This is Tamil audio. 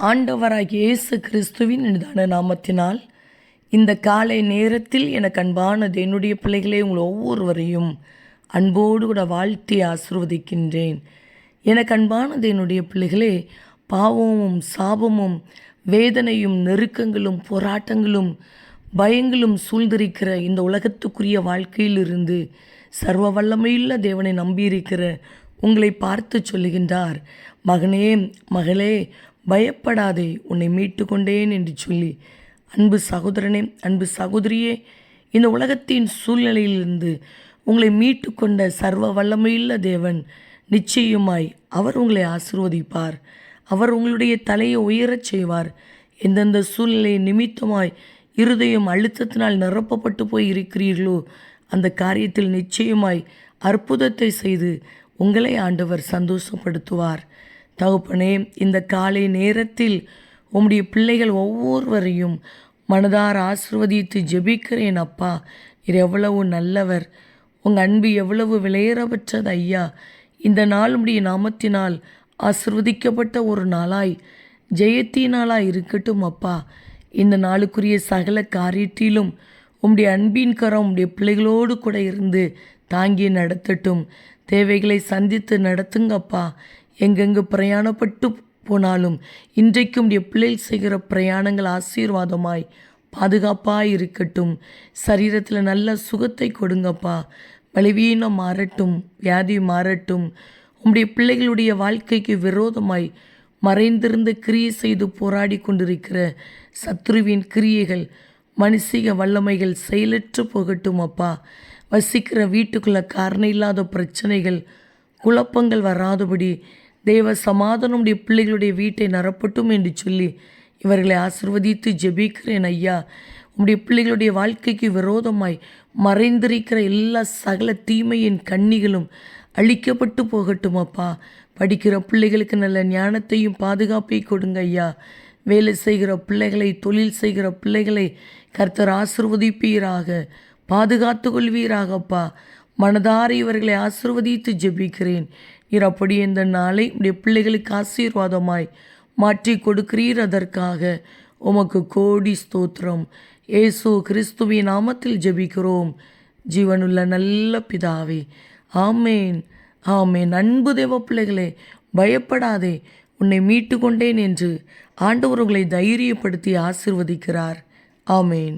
ஆண்டவராகிய இயேசு கிறிஸ்துவின் இனிதான நாமத்தினால் இந்த காலை நேரத்தில் எனக்கு அன்பானது என்னுடைய பிள்ளைகளே, உங்கள் ஒவ்வொருவரையும் அன்போடு கூட வாழ்த்தி ஆசிர்வதிக்கின்றேன். எனக்கு அன்பானது என்னுடைய பிள்ளைகளே, பாவமும் சாபமும் வேதனையும் நெருக்கங்களும் போராட்டங்களும் பயங்களும் சூழ்ந்திருக்கிற இந்த உலகத்துக்குரிய வாழ்க்கையிலிருந்து சர்வ வல்லமையுள்ள தேவனை நம்பியிருக்கிற உங்களை பார்த்து சொல்லுகின்றார், மகனே மகளே, பயப்படாதே, உன்னை மீட்டு கொண்டேன் என்று சொல்லி. அன்பு சகோதரனே, அன்பு சகோதரியே, இந்த உலகத்தின் சூழ்நிலையிலிருந்து உங்களை மீட்டு கொண்ட சர்வ வல்லமையுள்ள தேவன் நிச்சயமாய் அவர் உங்களை ஆசீர்வதிப்பார். அவர் உங்களுடைய தலையை உயரச் செய்வார். எந்தெந்த சூழ்நிலை நிமித்தமாய் இருதயம் அழுத்தத்தினால் நிரப்பப்பட்டு போய் இருக்கிறீர்களோ அந்த காரியத்தில் நிச்சயமாய் அற்புதத்தை செய்து உங்களை ஆண்டவர் சந்தோஷப்படுத்துவார். தகப்பனே, இந்த காலை நேரத்தில் உம்முடைய பிள்ளைகள் ஒவ்வொருவரையும் மனதார ஆசிர்வதித்து ஜெபிக்கிறேன். அப்பா, இது எவ்வளவு நல்லவர், உங்கள் அன்பு எவ்வளவு விலையேறப்பெற்றது ஐயா. இந்த நாள் உம்முடைய நாமத்தினால் ஆசிர்வதிக்கப்பட்ட ஒரு நாளாய் ஜெயத்தினாலாய் இருக்கட்டும் அப்பா. இந்த நாளுக்குரிய சகல காரியத்திலும் உம்முடைய அன்பின் கரம் உம்முடைய பிள்ளைகளோடு கூட இருந்து தாங்கி நடத்தட்டும். தேவைகளை சந்தித்து நடத்துங்கப்பா. எங்கெங்கு பிரயாணப்பட்டு போனாலும் இன்றைக்கும் உடைய பிள்ளைகள் செய்கிற பிரயாணங்கள் ஆசீர்வாதமாய் பாதுகாப்பாக இருக்கட்டும். சரீரத்தில் நல்ல சுகத்தை கொடுங்கப்பா. பலவீனம் மாறட்டும், வியாதி மாறட்டும். உம்முடைய பிள்ளைகளுடைய வாழ்க்கைக்கு விரோதமாய் மறைந்திருந்து கிரியை செய்து போராடி கொண்டிருக்கிற சத்ருவின் கிரியைகள், மனுஷிக வல்லமைகள் செயலற்று போகட்டும் அப்பா. வசிக்கிற வீட்டுக்குள்ள காரணம் இல்லாத பிரச்சனைகள், குழப்பங்கள் வராதபடி தேவ சமாதானமுடைய பிள்ளைகளுடைய வீட்டை நிரப்பட்டும் என்று சொல்லி இவர்களை ஆசிர்வதித்து ஜெபிக்கிறேன் ஐயா. உம்முடைய பிள்ளைகளுடைய வாழ்க்கைக்கு விரோதமாய் மறைந்திருக்கிற எல்லா சகல தீமையின் கண்ணிகளும் அழிக்கப்பட்டு போகட்டும் அப்பா. படிக்கிற பிள்ளைகளுக்கு நல்ல ஞானத்தையும் பாதுகாப்பை கொடுங்க ஐயா. வேலை செய்கிற பிள்ளைகளை, தொழில் செய்கிற பிள்ளைகளை கர்த்தர் ஆசிர்வதிப்பீராக, பாதுகாத்து கொள்வீராகப்பா. மனதார இவர்களை ஆசிர்வதித்து ஜெபிக்கிறேன். நீர் அப்படி இந்த நாளை உடைய பிள்ளைகளுக்கு ஆசீர்வாதமாய் மாற்றி கொடுக்கிறீர். அதற்காக உமக்கு கோடி ஸ்தோத்திரம். இயேசு கிறிஸ்துவின் நாமத்தில் ஜெபிக்கிறோம் ஜீவனுள்ள நல்ல பிதாவே, ஆமேன் ஆமேன். அன்பு தேவ பிள்ளைகளே, பயப்படாதே, உன்னை மீட்டு கொண்டேன் என்று ஆண்டவர் உங்களை தைரியப்படுத்தி ஆசிர்வதிக்கிறார். ஆமேன்.